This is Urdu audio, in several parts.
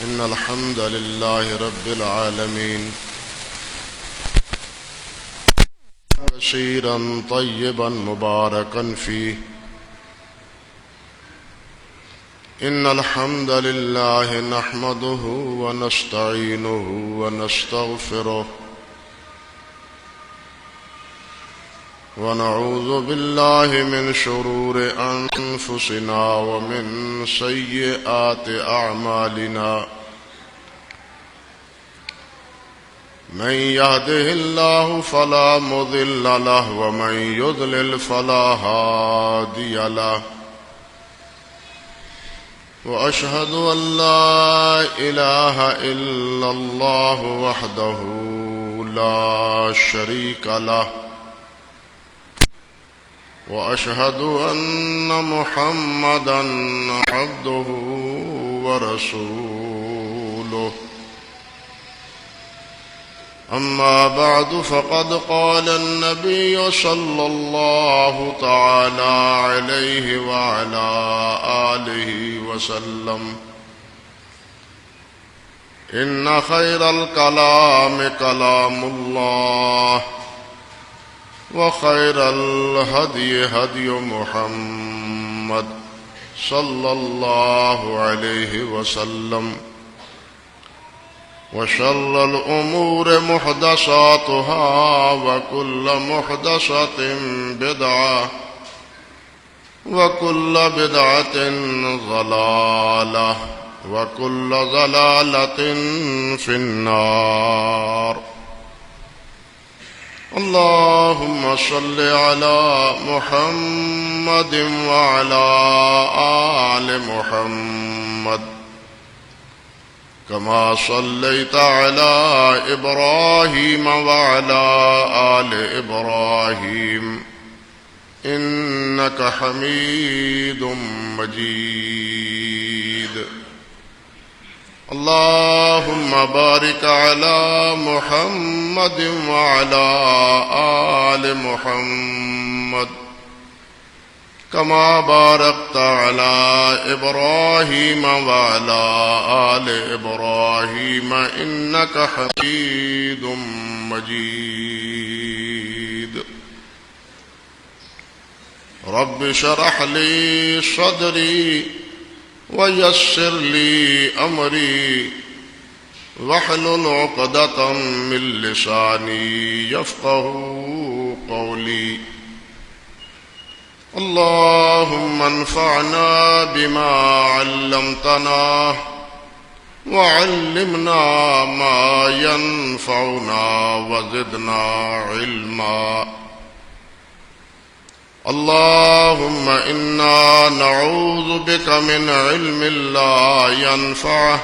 إن الحمد لله رب العالمين كثيرا طيبا مباركا فيه. إن الحمد لله نحمده ونستعينه ونستغفره ونعوذ بالله من شرور أنفسنا ومن سيئات أعمالنا. من يهده الله فلا مضل له ومن يضلل فلا هادي له. وأشهد أن لا إله إلا الله وحده لا شريك له. وأشهد أن محمدا عبده ورسوله. أما بعد فقد قال النبي صلى الله تعالى عليه وعلى آله وسلم: إن خير الكلام كلام الله وخير الهدي هدي محمد صلى الله عليه وسلم وشر الأمور محدثاتها وكل محدثة بدعة وكل بدعة ضلالة وكل ضلالة في النار. اللهم صل على محمد وعلى آل محمد كما صليت على إبراهيم وعلى آل إبراهيم إنك حميد مجيد. اللهم بارك على محمد وعلى آل محمد كما باركت على إبراهيم وعلى آل إبراهيم إنك حميد مجيد. رب اشرح لي صدري ويسر لي أمري واحلل عقدة من لساني يفقهوا قولي. اللهم انفعنا بما علمتنا وعلمنا ما ينفعنا وزدنا علما. اللهم إنا نعوذ بك من علم لا ينفع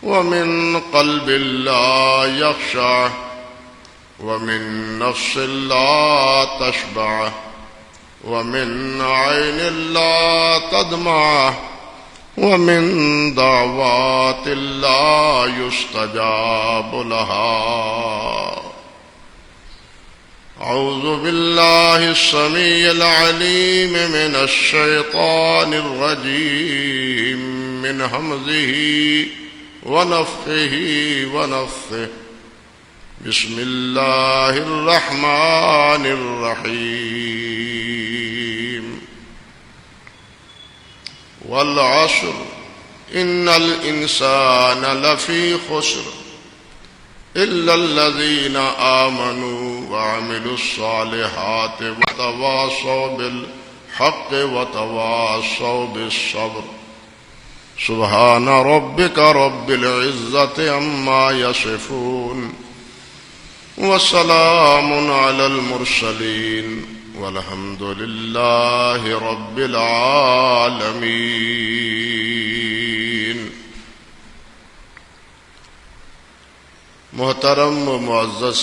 ومن قلب لا يخشع ومن نفس لا تشبع ومن عين لا تدمع ومن دعوات لا يستجاب لها. أعوذ بالله السميع العليم من الشيطان الرجيم من همزه ونفخه ونفثه. بسم الله الرحمن الرحيم. والعصر إن الإنسان لفي خسر إلا الذين آمنوا وعملوا الصالحات وتواصوا بالحق وتواصوا بالصبر. سبحان ربك رب العزة عما يصفون وسلام على المرسلين والحمد لله رب العالمين. محترم و معزز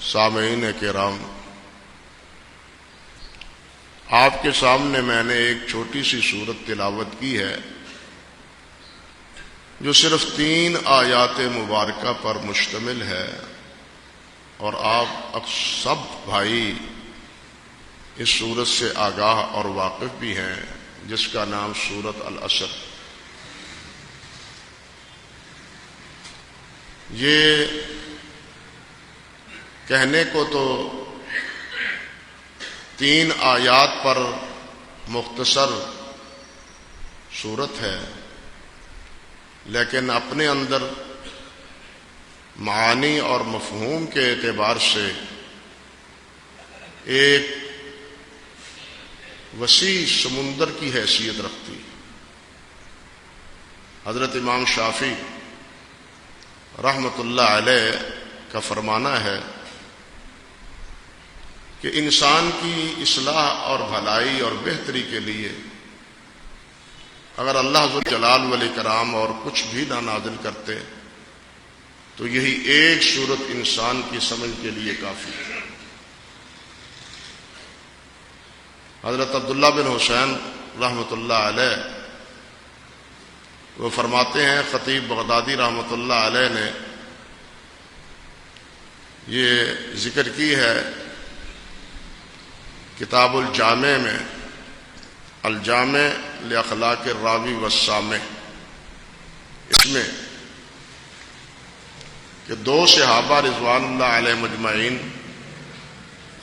سامعین کرام، آپ کے سامنے میں نے ایک چھوٹی سی سورت تلاوت کی ہے جو صرف 3 آیات مبارکہ پر مشتمل ہے، اور آپ سب بھائی اس سورت سے آگاہ اور واقف بھی ہیں، جس کا نام سورت العصر۔ یہ کہنے کو تو 3 آیات پر مختصر صورت ہے، لیکن اپنے اندر معانی اور مفہوم کے اعتبار سے ایک وسیع سمندر کی حیثیت رکھتی۔ حضرت امام شافعی رحمۃ اللہ علیہ کا فرمانا ہے کہ انسان کی اصلاح اور بھلائی اور بہتری کے لیے اگر اللہ ذو الجلال والاکرام اور کچھ بھی نہ نازل کرتے تو یہی ایک صورت انسان کی سمجھ کے لیے کافی ہے۔ حضرت عبداللہ بن حسین رحمۃ اللہ علیہ وہ فرماتے ہیں، خطیب بغدادی رحمۃ اللہ علیہ نے یہ ذکر کی ہے کتاب الجامع میں، الجامع لاخلاق الراوی والسامع، اس میں کہ 2 صحابہ رضوان اللہ علیہ مجمعین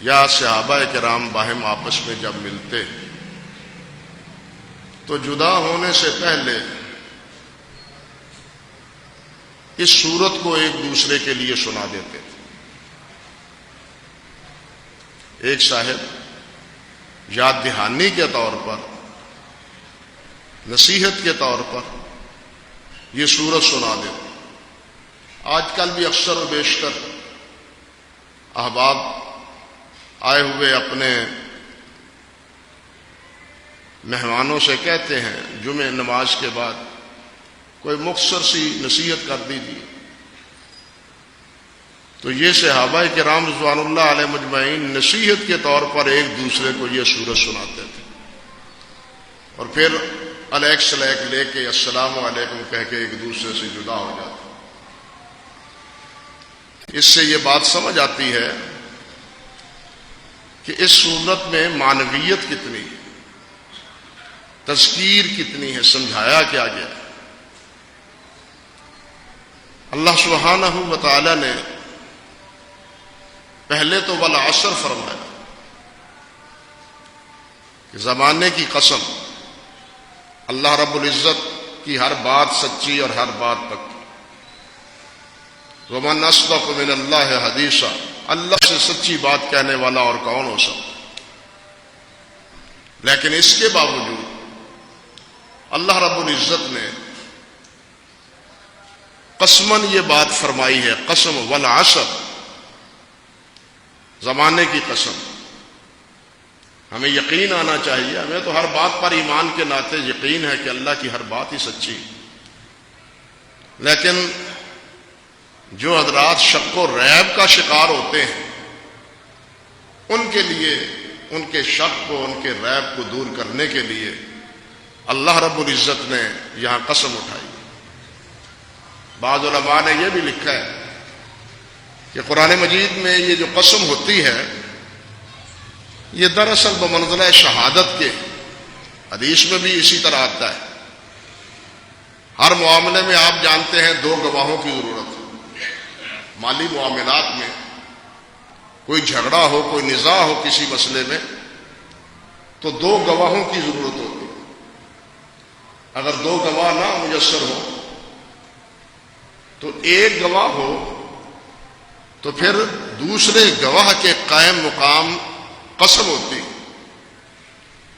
یا صحابہ کرام باہم آپس میں جب ملتے تو جدا ہونے سے پہلے اس سورت کو ایک دوسرے کے لیے سنا دیتے تھے۔ ایک صاحب یاد دہانی کے طور پر، نصیحت کے طور پر یہ سورت سنا دیتے۔ آج کل بھی اکثر و بیشتر احباب آئے ہوئے اپنے مہمانوں سے کہتے ہیں جمعہ نماز کے بعد کوئی مختصر سی نصیحت کر دیجیے، تو یہ صحابہ کرام رضوان اللہ علیہ مجمعین نصیحت کے طور پر ایک دوسرے کو یہ سورت سناتے تھے، اور پھر علیک سلیک لے کے السلام علیکم کہہ کے ایک دوسرے سے جدا ہو جاتے۔ اس سے یہ بات سمجھ آتی ہے کہ اس سورت میں معنویت کتنی ہے، تذکیر کتنی ہے، سمجھایا کیا گیا۔ اللہ سبحانہ و تعالی نے پہلے تو والعصر فرمایا کہ زمانے کی قسم، اللہ رب العزت کی ہر بات سچی اور ہر بات پکی۔ ومن اصدق من اللہ حدیثا، اللہ سے سچی بات کہنے والا اور کون ہو سکتا۔ لیکن اس کے باوجود اللہ رب العزت نے قسماً یہ بات فرمائی ہے، قسم والعصر، زمانے کی قسم۔ ہمیں یقین آنا چاہیے، ہمیں تو ہر بات پر ایمان کے ناطے یقین ہے کہ اللہ کی ہر بات ہی سچی، لیکن جو حضرات شک و ریب کا شکار ہوتے ہیں ان کے لیے، ان کے شک کو، ان کے ریب کو دور کرنے کے لیے اللہ رب العزت نے یہاں قسم اٹھائی۔ بعض علماء نے یہ بھی لکھا ہے کہ قرآن مجید میں یہ جو قسم ہوتی ہے یہ دراصل بمنزلہ شہادت کے، حدیث میں بھی اسی طرح آتا ہے۔ ہر معاملے میں آپ جانتے ہیں 2 گواہوں کی ضرورت ہے۔ مالی معاملات میں کوئی جھگڑا ہو، کوئی نزاع ہو کسی مسئلے میں تو 2 گواہوں کی ضرورت ہوتی ہے۔ اگر 2 گواہ نہ میسر ہو تو ایک گواہ ہو تو پھر دوسرے گواہ کے قائم مقام قسم ہوتی۔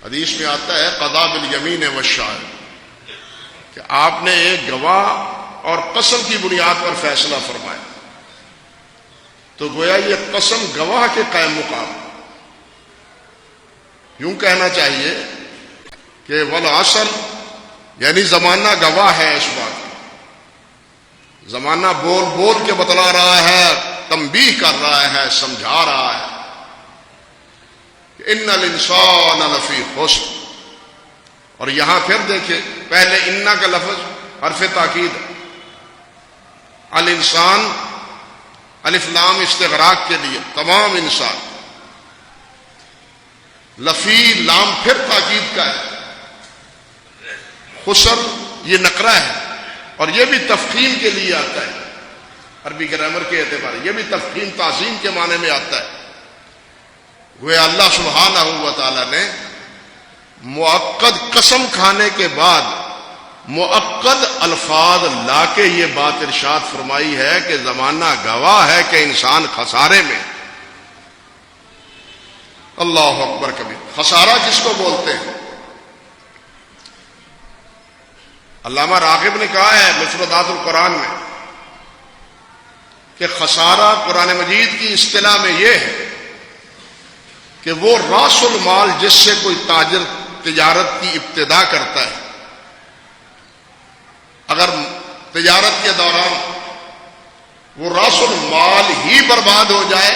حدیث میں آتا ہے قضا بالیمین والشاہد، کہ آپ نے ایک گواہ اور قسم کی بنیاد پر فیصلہ فرمایا، تو گویا یہ قسم گواہ کے قائم مقام۔ یوں کہنا چاہیے کہ والعصر یعنی زمانہ گواہ ہے اس بات کی، زمانہ بول بول کے بتلا رہا ہے، تنبیہ کر رہا ہے، سمجھا رہا ہے کہ ان الانسان لفی خسر۔ اور یہاں پھر دیکھیں، پہلے انا کا لفظ حرف تاکید، الانسان الف لام استغراق کے لیے، تمام انسان، لفی لام پھر تاکید کا ہے، خسر یہ نقرہ ہے اور یہ بھی تفخیم کے لیے آتا ہے عربی گرامر کے اعتبار یہ بھی تفخیم تعظیم کے معنی میں آتا ہے. گویا اللہ سبحانہ و تعالی نے مؤکد قسم کھانے کے بعد مؤکد الفاظ لا کے یہ بات ارشاد فرمائی ہے کہ زمانہ گواہ ہے کہ انسان خسارے میں. اللہ اکبر کبیر. خسارہ کس کو بولتے ہیں؟ علامہ راغب نے کہا ہے مفردات القرآن میں کہ خسارہ قرآن مجید کی اصطلاح میں یہ ہے کہ وہ راس المال جس سے کوئی تاجر تجارت کی ابتدا کرتا ہے، اگر تجارت کے دوران وہ راس المال ہی برباد ہو جائے،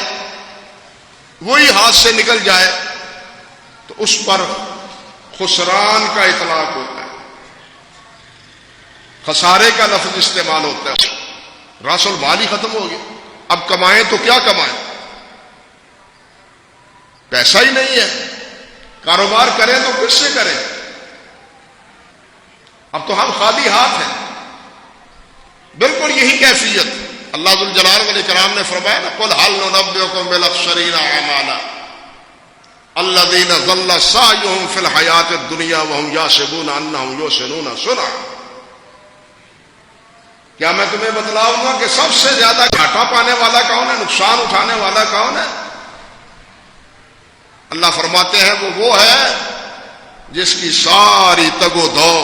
وہی ہاتھ سے نکل جائے، تو اس پر خسران کا اطلاق ہوتا ہے، خسارے کا لفظ استعمال ہوتا ہے. راس المال ہی ختم ہو گیا. اب کمائیں تو کیا کمائیں؟ پیسہ ہی نہیں ہے. کاروبار کریں تو کس سے کریں؟ اب تو ہم خالی ہاتھ ہیں. بالکل یہی کیفیت اللہ ذو الجلال والاکرام نے فرمایا نا، قل هل ننبئکم بالاخسرین اعمالا الذین ضل سعیهم فی الحیاۃ الدنیا وهم یحسبون انهم یحسنون صنعا. کیا میں تمہیں بتلاؤں گا کہ سب سے زیادہ گھاٹا پانے والا کون ہے، نقصان اٹھانے والا کون ہے؟ اللہ فرماتے ہیں وہ ہے جس کی ساری تگ و دو،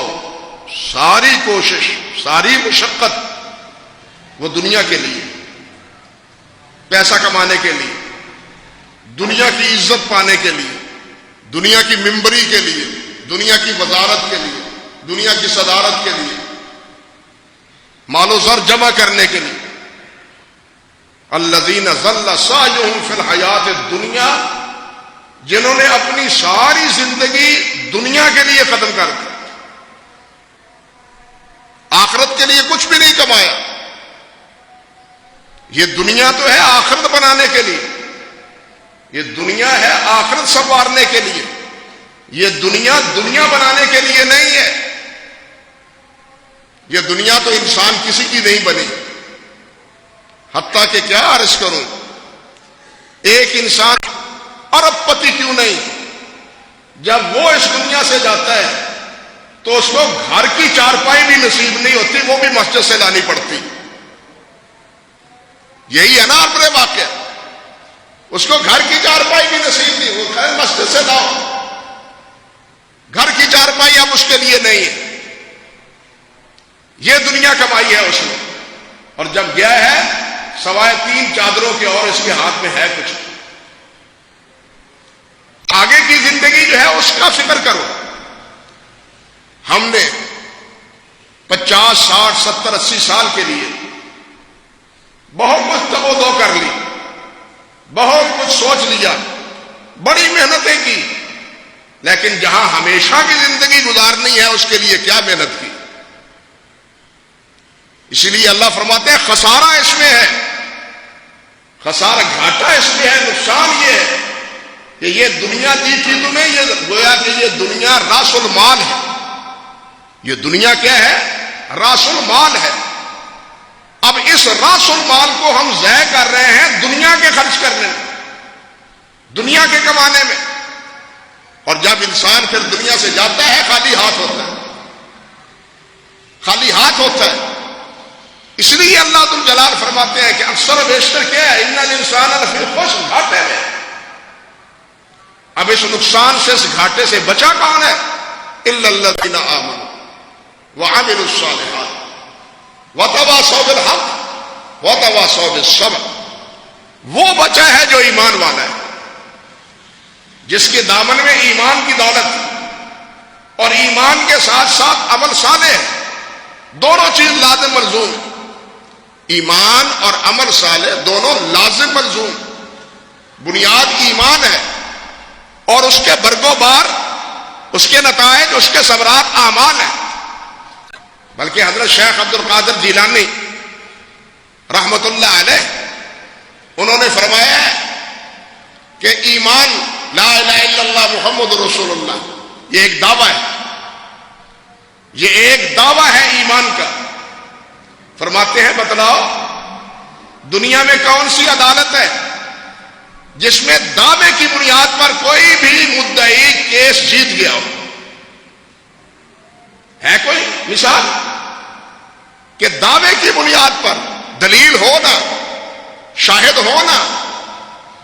ساری کوشش، ساری مشقت وہ دنیا کے لیے، پیسہ کمانے کے لیے، دنیا کی عزت پانے کے لیے، دنیا کی ممبری کے لیے، دنیا کی وزارت کے لیے، دنیا کی صدارت کے لیے، مال و زر جمع کرنے کے لیے. الذین ضل سعیهم فی الحیات الدنیا، جنہوں نے اپنی ساری زندگی دنیا کے لیے ختم کر دی، آخرت کے لیے کچھ بھی نہیں کمایا. یہ دنیا تو ہے آخرت بنانے کے لیے، یہ دنیا ہے آخرت سنوارنے کے لیے، یہ دنیا دنیا بنانے کے لیے نہیں ہے. یہ دنیا تو انسان کسی کی نہیں بنی. حتیٰ کہ کیا عرض کروں، ایک انسان ارب پتی کیوں نہیں، جب وہ اس دنیا سے جاتا ہے تو اس کو گھر کی چارپائی بھی نصیب نہیں ہوتی، وہ بھی مسجد سے لانی پڑتی. یہی ہے نا اپنے واقعہ. اس کو گھر کی چارپائی بھی نصیب نہیں، وہ خیر مسجد سے لاؤ. گھر کی چارپائی اب اس کے لیے نہیں ہے. یہ دنیا کمائی ہے اس نے، اور جب گیا ہے سوائے 3 چادروں کے اور اس کے ہاتھ میں ہے کچھ. آگے کی زندگی جو ہے اس کا فکر کرو. ہم نے 50 60 70 80 سال کے لیے بہت کچھ تگ و دو کر لی، بہت کچھ سوچ لیا، بڑی محنتیں کی، لیکن جہاں ہمیشہ کی زندگی گزارنی ہے اس کے لیے کیا محنت کی. اسی لیے اللہ فرماتے ہیں خسارہ اس میں ہے، خسارہ گھاٹا اس میں ہے، نقصان یہ ہے کہ یہ دنیا دی تھی تمہیں، یہ گویا کہ یہ دنیا راس المال ہے. یہ دنیا کیا ہے؟ راس المال ہے. اب اس راس المال کو ہم ضائع کر رہے ہیں دنیا کے خرچ کرنے میں، دنیا کے کمانے میں. اور جب انسان پھر دنیا سے جاتا ہے خالی ہاتھ ہوتا ہے، خالی ہاتھ ہوتا ہے. اس لیے اللہ ذو الجلال فرماتے ہیں کہ اکثر و بیشتر کیا ہے، ان الانسان لفی خسر، گھاٹے میں. اب اس نقصان سے، اس گھاٹے سے بچا کون ہے؟ الا الذین آمنوا وعملوا الصالحات وتواصوا بالحق وتواصوا بالصبر. وہ بچا ہے جو ایمان والا ہے، جس کے دامن میں ایمان کی دولت اور ایمان کے ساتھ ساتھ عمل صالح ہے. دونوں چیز لازم ملزوم، ایمان اور عمل صالح دونوں لازم ملزوم. بنیاد ایمان ہے اور اس کے برگ و بار، اس کے نتائج، اس کے ثمرات اعمال ہیں. بلکہ حضرت شیخ عبد القادر جیلانی رحمت اللہ علیہ انہوں نے فرمایا کہ ایمان لا الہ الا اللہ محمد رسول اللہ، یہ ایک دعویٰ ہے، یہ ایک دعویٰ ہے ایمان کا. فرماتے ہیں بتلاؤ دنیا میں کون سی عدالت ہے جس میں دعوے کی بنیاد پر کوئی بھی مدعی کیس جیت گیا ہو؟ ہے کوئی مثال کہ دعوے کی بنیاد پر دلیل ہونا، شاہد ہونا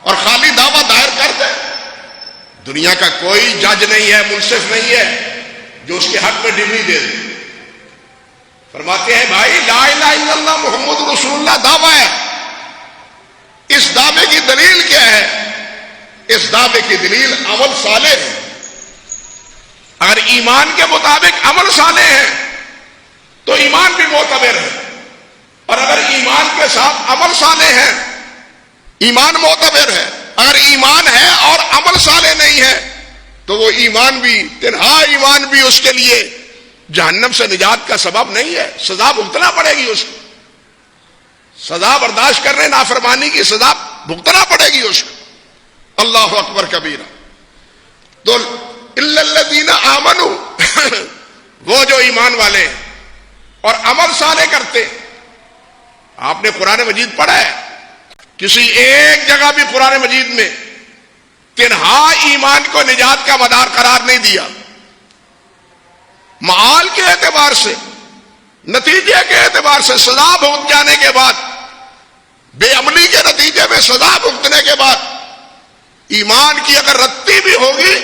اور خالی دعویٰ دائر کر دے؟ دنیا کا کوئی جج نہیں ہے، منصف نہیں ہے جو اس کے حق میں ڈگری دے دے۔ فرماتے ہیں بھائی لا الہ الا اللہ محمد رسول اللہ دعویٰ ہے، اس دعوے کی دلیل کیا ہے؟ اس دعوے کی دلیل عمل صالح ہے۔ اگر ایمان کے مطابق عمل صالح ہے تو ایمان بھی معتبر ہے، اور اگر ایمان کے ساتھ عمل صالح ہے ایمان معتبر ہے۔ اگر ایمان ہے اور عمل صالح نہیں ہے تو وہ ایمان بھی، تنہا ایمان بھی اس کے لیے جہنم سے نجات کا سبب نہیں ہے، سزا بھگتنا پڑے گی اس کو، سزا برداشت کرنے، نافرمانی کی سزا بھگتنا پڑے گی اس کو۔ اللہ اکبر کبیرہ۔ تو الا الذین آمنوا وہ جو ایمان والے اور عمل صالح کرتے۔ آپ نے قرآن مجید پڑھا ہے؟ کسی ایک جگہ بھی قرآن مجید میں تنہا ایمان کو نجات کا مدار قرار نہیں دیا۔ معال کے اعتبار سے، نتیجے کے اعتبار سے، سزا بھگت جانے کے بعد، بے عملی کے نتیجے میں سزا بھگتنے کے بعد ایمان کی اگر رتی بھی ہوگی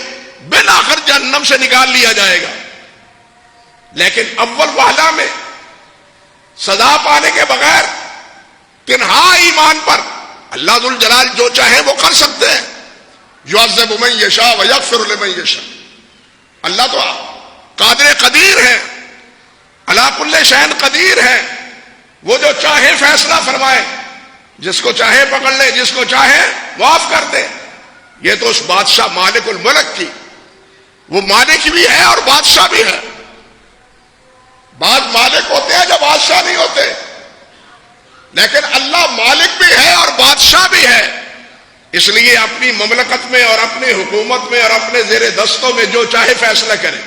بالآخر جہنم سے نکال لیا جائے گا۔ لیکن اول وہلہ میں سزا پانے کے بغیر تنہا ایمان پر اللہ ذو الجلال جو چاہیں وہ کر سکتے ہیں۔ یعذب من یشاء ویغفر لمن یشاء۔ اللہ تو قادر قدیر ہے، علی کل شیء قدیر ہے، وہ جو چاہے فیصلہ فرمائے، جس کو چاہے پکڑ لے، جس کو چاہے معاف کر دے۔ یہ تو اس بادشاہ مالک الملک کی، وہ مالک بھی ہے اور بادشاہ بھی ہے۔ بعض مالک ہوتے ہیں جو بادشاہ نہیں ہوتے، لیکن اللہ مالک بھی ہے اور بادشاہ بھی ہے، اس لیے اپنی مملکت میں اور اپنی حکومت میں اور اپنے زیر دستوں میں جو چاہے فیصلہ کرے۔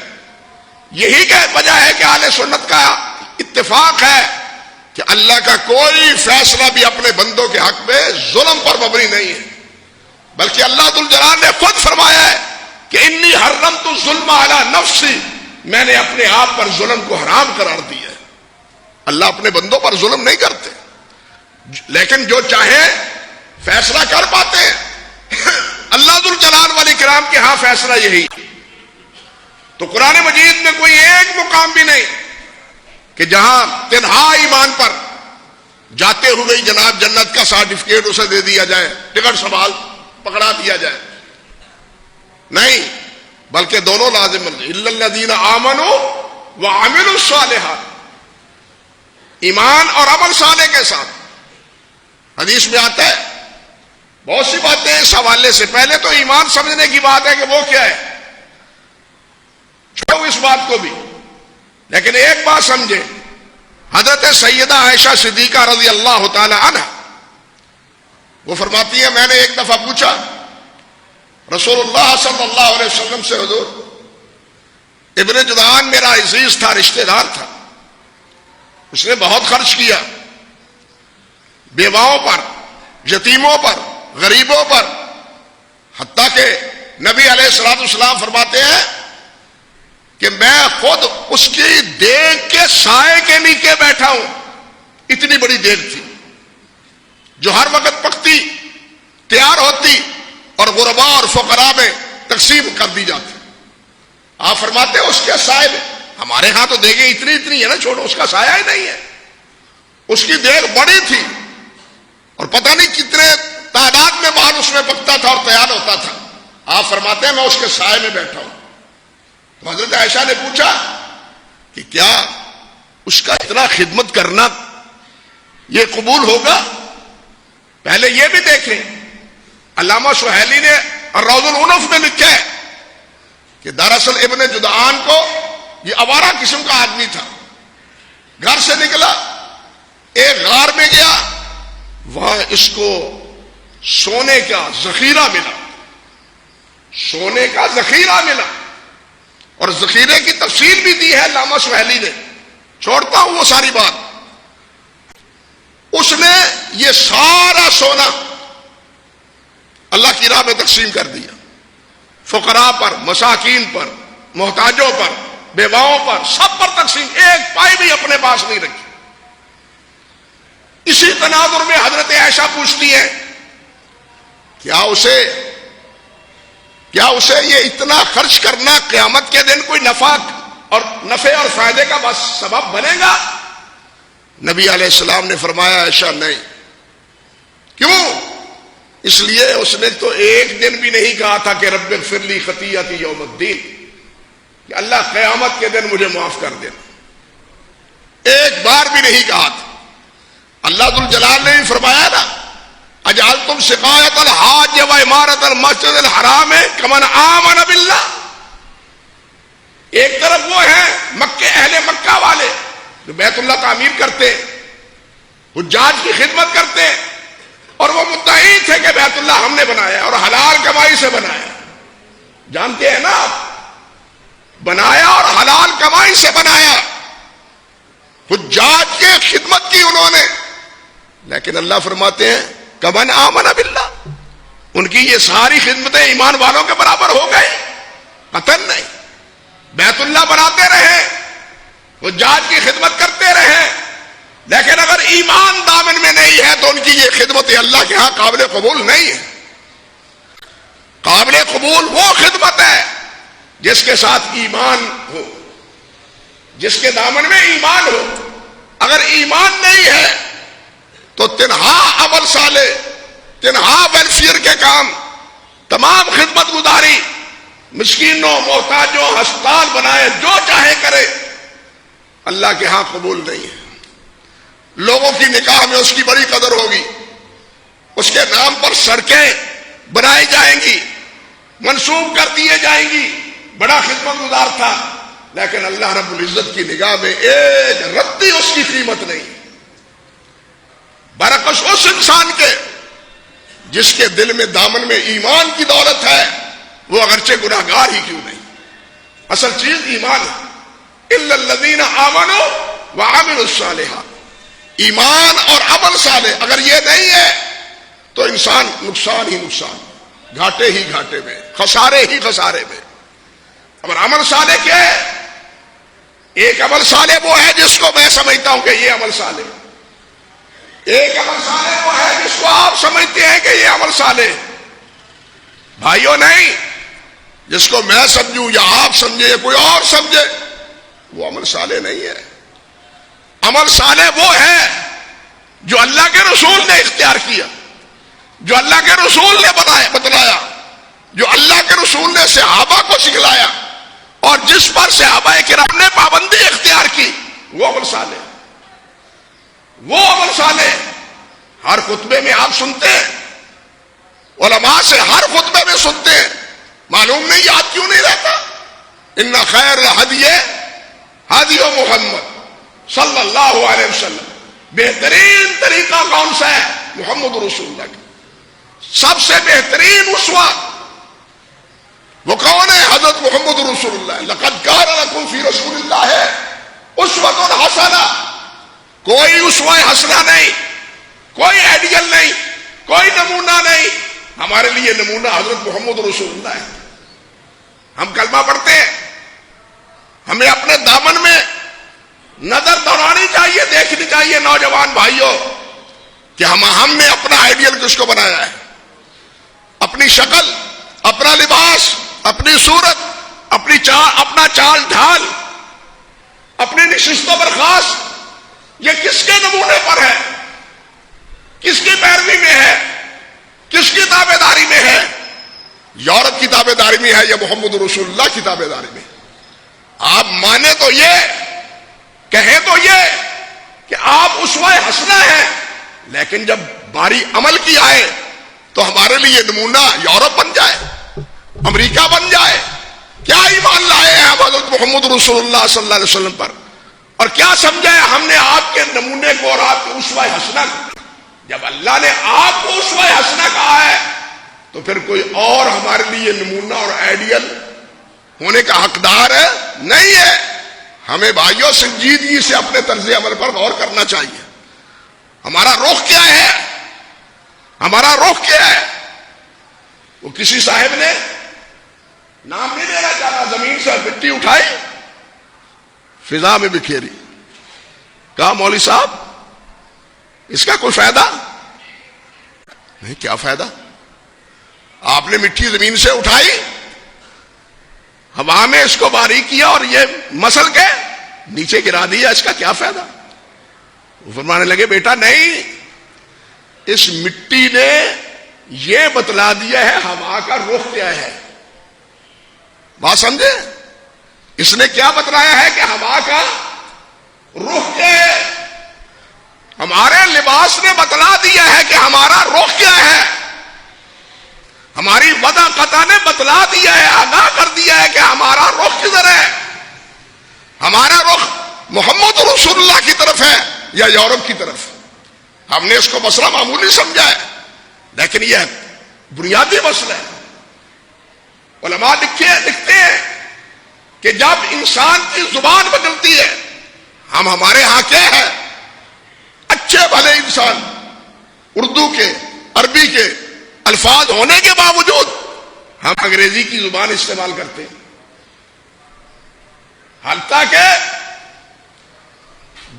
یہی کہ وجہ ہے کہ اہل سنت کا اتفاق ہے کہ اللہ کا کوئی فیصلہ بھی اپنے بندوں کے حق میں ظلم پر مبنی نہیں ہے، بلکہ اللہ ذو الجلال نے خود فرمایا ہے کہ انی حرمت الظلم علی نفسی، میں نے اپنے آپ پر ظلم کو حرام قرار دیا ہے۔ اللہ اپنے بندوں پر ظلم نہیں کرتے، لیکن جو چاہے فیصلہ کر پاتے ہیں۔ اللہ ذو الجلال والاکرام کے ہاں فیصلہ یہی۔ تو قرآن مجید میں کوئی ایک مقام بھی نہیں کہ جہاں تنہا ایمان پر جاتے ہوئے جناب جنت کا سرٹیفکیٹ اسے دے دیا جائے، ٹکٹ سنبھال پکڑا دیا جائے، نہیں، بلکہ دونوں لازم ہیں۔ الا الذین آمنوا وعملوا الصالحات، ایمان اور عمل صالح کے ساتھ۔ حدیث میں آتا ہے بہت سی باتیں اس حوالے سے۔ پہلے تو ایمان سمجھنے کی بات ہے کہ وہ کیا ہے، چھوڑو اس بات کو بھی، لیکن ایک بات سمجھے۔ حضرت سیدہ عائشہ صدیقہ رضی اللہ تعالی عنہ وہ فرماتی ہیں میں نے ایک دفعہ پوچھا رسول اللہ صلی اللہ علیہ وسلم سے، حضور ابن جدعان میرا عزیز تھا، رشتہ دار تھا، اس نے بہت خرچ کیا بیواؤں پر، یتیموں پر، غریبوں پر، حتیٰ کہ نبی علیہ الصلوۃ والسلام فرماتے ہیں کہ میں خود اس کی دیگ کے سائے کے نیچے بیٹھا ہوں، اتنی بڑی دیگ تھی جو ہر وقت پکتی، تیار ہوتی اور غرباء اور فقراء میں تقسیم کر دی جاتی۔ آپ فرماتے ہیں اس کے سائے میں، ہمارے ہاں تو دیگیں اتنی اتنی ہے نا، چھوڑو، اس کا سایہ ہی نہیں ہے۔ اس کی دیگ بڑی تھی اور پتہ نہیں کتنے تعداد میں مال اس میں پکتا تھا اور تیار ہوتا تھا۔ آپ فرماتے ہیں میں اس کے سائے میں بیٹھا ہوں۔ تو حضرت عائشہ نے پوچھا کہ کیا اس کا اتنا خدمت کرنا یہ قبول ہوگا؟ پہلے یہ بھی دیکھیں، علامہ سہیلی نے الروض العنف میں لکھا ہے کہ دراصل ابن جدعان کو یہ آوارہ قسم کا آدمی تھا، گھر سے نکلا، ایک غار میں گیا، وہاں اس کو سونے کا ذخیرہ ملا، سونے کا ذخیرہ ملا، اور ذخیرے کی تفصیل بھی دی ہے علامہ سہیلی نے، چھوڑتا ہوں وہ ساری بات۔ اس نے یہ سارا سونا اللہ کی راہ میں تقسیم کر دیا، فقراء پر، مساکین پر، محتاجوں پر، بیواؤں پر، سب پر تقسیم، ایک پائی بھی اپنے پاس نہیں رکھی۔ اسی تناظر میں حضرت عائشہ پوچھتی ہے کیا اسے یہ اتنا خرچ کرنا قیامت کے دن کوئی نفع اور فائدے کا بس سبب بنے گا؟ نبی علیہ السلام نے فرمایا عائشہ نہیں۔ کیوں؟ اس لیے اس نے تو ایک دن بھی نہیں کہا تھا کہ رب اغفر لی خطیئتی یوم الدین، کہ اللہ قیامت کے دن مجھے معاف کر دینا، ایک بار بھی نہیں کہا تھا۔ اللہ ذوالجلال نے بھی فرمایا نا اجعلتم سقایۃ الحاج و عمارۃ المسجد الحرام کمن آمن باللہ۔ ایک طرف وہ ہیں اہل مکہ والے جو بیت اللہ تعمیر کرتے، حجاج کی خدمت کرتے، اور وہ مدعی تھے کہ بیت اللہ ہم نے بنایا اور حلال کمائی سے بنایا۔ جانتے ہیں نا آپ، بنایا اور حلال کمائی سے بنایا، حجاج کی خدمت کی انہوں نے، لیکن اللہ فرماتے ہیں کمن آمن باللہ، ان کی یہ ساری خدمتیں ایمان والوں کے برابر ہو گئی؟ قطعاً نہیں۔ بیت اللہ بناتے رہے، حجاج کی خدمت کرتے رہے، لیکن اگر ایمان دامن میں نہیں ہے تو ان کی یہ خدمت اللہ کے ہاں قابل قبول نہیں ہے۔ قابل قبول وہ خدمت ہے جس کے ساتھ ایمان ہو، جس کے دامن میں ایمان ہو۔ اگر ایمان نہیں ہے تو تنہا عمل صالح، تنہا ویلفیئر کے کام، تمام خدمت گزاری، مسکینوں، محتاجوں، ہسپتال بنائے، جو چاہے کرے، اللہ کے ہاں قبول نہیں ہے۔ لوگوں کی نکاح میں اس کی بڑی قدر ہوگی، اس کے نام پر سڑکیں بنائی جائیں گی، منسوب کر دیے جائیں گی، بڑا خدمت گزار تھا، لیکن اللہ رب العزت کی نگاہ میں ایک رتی اس کی قیمت نہیں۔ برعکس اس انسان کے جس کے دل میں دامن میں ایمان کی دولت ہے، وہ اگرچہ گناہگار ہی کیوں نہیں، اصل چیز ایمان ہے۔ الا الذین آمنوا وعملوا الصالحات، ایمان اور عمل صالح اگر یہ نہیں ہے تو انسان نقصان ہی نقصان، گھاٹے ہی گھاٹے میں، خسارے ہی خسارے میں۔ اگر عمل صالح کیا ہے؟ ایک عمل صالح وہ ہے جس کو میں سمجھتا ہوں کہ یہ عمل صالح ہے، ایک عمل صالح وہ ہے جس کو آپ سمجھتے ہیں کہ یہ عمل صالح، بھائیوں نہیں جس کو میں سمجھوں یا آپ سمجھے یا کوئی اور سمجھے، وہ عمل صالح نہیں ہے۔ عمل صالح وہ ہے جو اللہ کے رسول نے اختیار کیا، جو اللہ کے رسول نے بتلایا، جو اللہ کے رسول نے صحابہ کو سکھلایا، اور جس پر صحابہ کرام نے پابندی اختیار کی، وہ عمل صالح، وہ عمل صالح۔ ہر خطبے میں آپ سنتے ہیں، علماء سے ہر خطبے میں سنتے ہیں، معلوم نہیں یاد کیوں نہیں رہتا؟ ان خیر الہدی ہدی محمد صلی اللہ علیہ وسلم، بہترین طریقہ کون سا ہے؟ محمد رسول اللہ کا سب سے بہترین اسوہ وہ کون ہے؟ حضرت محمد رسول اللہ۔ لقد کان لکم فی رسول اللہ اسوۃ حسنہ، کوئی اسوہ حسنہ نہیں، کوئی آئیڈیل نہیں، کوئی نمونہ نہیں، ہمارے لیے نمونہ حضرت محمد رسول اللہ ہے۔ ہم کلمہ پڑھتے ہیں، ہمیں اپنے دامن میں نظر دوڑانی چاہیے، دیکھنی چاہیے نوجوان بھائیوں کہ ہم نے اپنا آئیڈیل کس کو بنایا ہے، اپنی شکل، اپنا لباس، اپنی صورت، اپنا چال ڈھال، اپنی نشستوں پر خاص، یہ کس کے نمونے پر ہے، کس کی پیروی میں ہے، کس کی تابع داری میں ہے؟ یورپ کی تابع داری میں ہے یا محمد رسول اللہ کی تابع داری میں؟ آپ مانے تو یہ، کہیں تو یہ کہ آپ اسوہ حسنہ ہیں، لیکن جب باری عمل کی آئے تو ہمارے لیے نمونہ یورپ بن جائے، امریکہ بن جائے۔ کیا ایمان لائے ہیں آپ حضرت محمد رسول اللہ صلی اللہ علیہ وسلم پر، اور کیا سمجھا ہے ہم نے آپ کے نمونے کو اور آپ کے اسوہ حسنہ کو؟ جب اللہ نے آپ کو اسوہ حسنہ کہا ہے تو پھر کوئی اور ہمارے لیے نمونہ اور آئیڈیل ہونے کا حقدار ہے؟ نہیں ہے۔ ہمیں بھائیوں سنجیدگی سے اپنے طرز عمل پر غور کرنا چاہیے۔ ہمارا رخ کیا ہے؟ ہمارا رخ کیا ہے؟ وہ کسی صاحب نے نام نہیں لینا چاہا، زمین سے مٹی اٹھائی، فضا میں بکھیری، کہا مولوی صاحب اس کا کوئی فائدہ نہیں۔ کیا فائدہ؟ آپ نے مٹی زمین سے اٹھائی، ہوا میں اس کو باریک کیا اور یہ مسل کے نیچے گرا دیا، اس کا کیا فائدہ؟ وہ فرمانے لگے بیٹا نہیں، اس مٹی نے یہ بتلا دیا ہے ہوا کا رخ کیا ہے۔ بات سمجھے؟ اس نے کیا بتلایا ہے کہ ہوا کا رخ کیا ہے۔ ہمارے لباس نے بتلا دیا ہے کہ ہمارا رخ کیا ہے۔ ہماری وضع قطع نے بتلا دیا ہے، آگاہ کر دیا ہے کہ ہمارا رخ کدھر ہے۔ ہمارا رخ محمد رسول اللہ کی طرف ہے یا یورپ کی طرف۔ ہم نے اس کو مسئلہ معمولی سمجھا ہے، لیکن یہ بنیادی مسئلہ ہے۔ علماء لکھتے ہیں کہ جب انسان کی زبان بدلتی ہے، ہمارے ہاں کیا ہے، اچھے بھلے انسان اردو کے عربی کے الفاظ ہونے کے باوجود ہم انگریزی کی زبان استعمال کرتے ہیں، حتیٰ کہ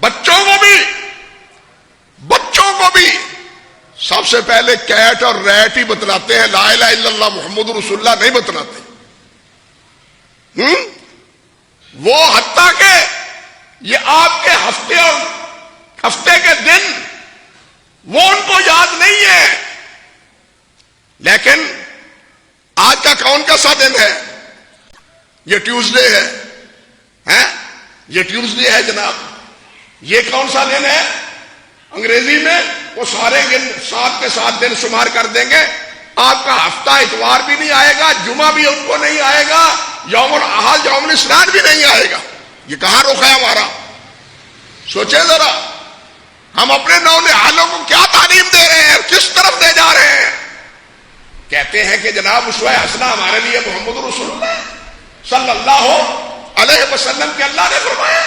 بچوں کو بھی سب سے پہلے کیٹ اور ریٹ ہی بتلاتے ہیں، لا الہ الا اللہ محمد رسول اللہ نہیں بتلاتے۔ وہ حتیٰ کہ یہ آپ کے ہفتے کے دن وہ ان کو یاد نہیں ہے، لیکن آج کا کون سا دن ہے؟ یہ ٹیوزڈے ہے، یہ ٹیوزڈے ہے جناب۔ یہ کون سا دن ہے؟ انگریزی میں وہ سارے دن 7 کے 7 دن شمار کر دیں گے، آپ کا ہفتہ اتوار بھی نہیں آئے گا، جمعہ بھی ان کو نہیں آئے گا، یوم الاحد یوم الاسناد بھی نہیں آئے گا۔ یہ کہاں رخ ہے ہمارا؟ سوچیں ذرا، ہم اپنے نونہالوں کو کیا تعلیم دے رہے ہیں، کس طرف لے جا رہے ہیں؟ کہتے ہیں کہ جناب اسوہ حسنہ ہمارے لیے محمد رسول اللہ صلی اللہ علیہ وسلم کے اللہ نے فرمایا۔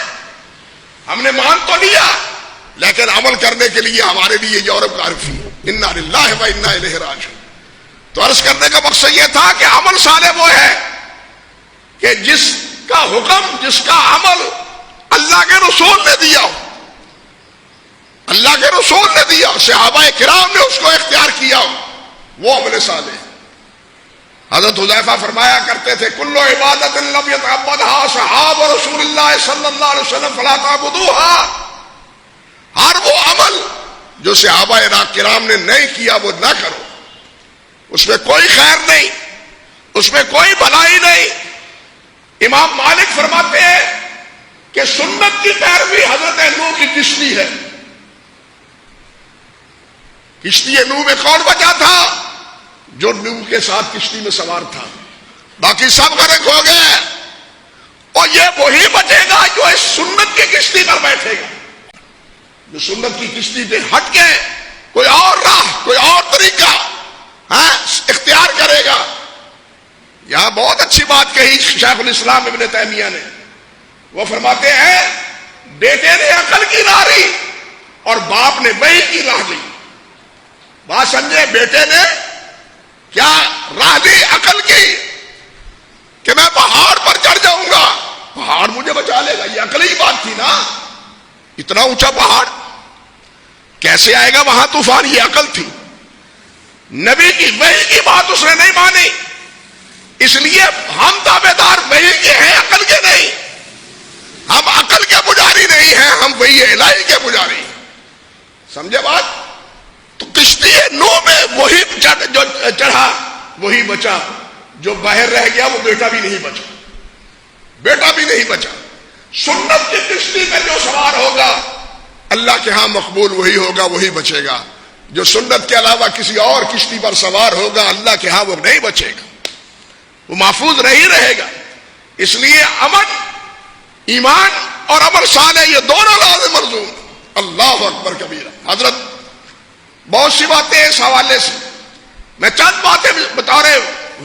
ہم نے مان تو لیا، لیکن عمل کرنے کے لیے ہمارے لیے یورپ کا عرفی انا للہ و انا الیہ راجعون۔ تو عرض کرنے کا مقصد یہ تھا کہ عمل صالح وہ ہے کہ جس کا حکم، جس کا عمل اللہ کے رسول نے دیا ہو، اللہ کے رسول نے دیا، صحابہ کرام نے اس کو اختیار کیا ہو، وہ عمل صالح ہے۔ حضرت حذیفہ فرمایا کرتے تھے کل عبادت لم یتعبدها صحاب رسول اللہ صلی اللہ علیہ وسلم فلا تعبدوها۔ ہر وہ عمل جو صحابہ کرام نے نہیں کیا وہ نہ کرو، اس میں کوئی خیر نہیں، اس میں کوئی بھلائی نہیں۔ امام مالک فرماتے ہیں کہ سنت کی پیروی حضرت نوح کی کشتی ہے۔ کشتی نوح میں کون بچا تھا؟ جو نوح کے ساتھ کشتی میں سوار تھا، باقی سب غرق ہو گئے، اور یہ وہی بچے گا جو اس سنت کی کشتی پر بیٹھے گا، جو سنت کی کشتی سے ہٹ کے کوئی اور راہ، کوئی اور طریقہ اختیار کرے گا۔ یہاں بہت اچھی بات کہی شیخ الاسلام ابن تیمیہ نے، وہ فرماتے ہیں بیٹے نے عقل کی راہ لی اور باپ نے وحی کی راہ لی۔ بات سمجھے؟ بیٹے نے کیا راہ لی؟ عقل کی، کہ میں پہاڑ پر چڑھ جاؤں گا، پہاڑ مجھے بچا لے گا، یہ عقل ہی بات تھی نا۔ اتنا اونچا پہاڑ کیسے آئے گا وہاں طوفان؟ یہ عقل تھی۔ نبی کی وحی کی بات اس نے نہیں مانی، اس لیے ہم تابع دار وحی کے ہیں، عقل کے نہیں۔ ہم عقل کے پجاری نہیں ہیں، ہم وحی الہی کے پجاری ہیں۔ سمجھے بات؟ تو کشتی نوح میں وہی جو چڑھا وہی بچا، جو باہر رہ گیا وہ بیٹا بھی نہیں بچا، بیٹا بھی نہیں بچا۔ سنت کی کشتی میں جو سوار ہوگا اللہ کے ہاں مقبول وہی ہوگا، وہی بچے گا۔ جو سنت کے علاوہ کسی اور کشتی پر سوار ہوگا اللہ کے ہاں وہ نہیں بچے گا، وہ محفوظ نہیں رہے گا۔ اس لیے عمل، ایمان اور عمل صالح یہ دونوں لازم ملزوم۔ اللہ اکبر کبیرہ۔ حضرت بہت سی باتیں اس حوالے سے، میں چند باتیں بطور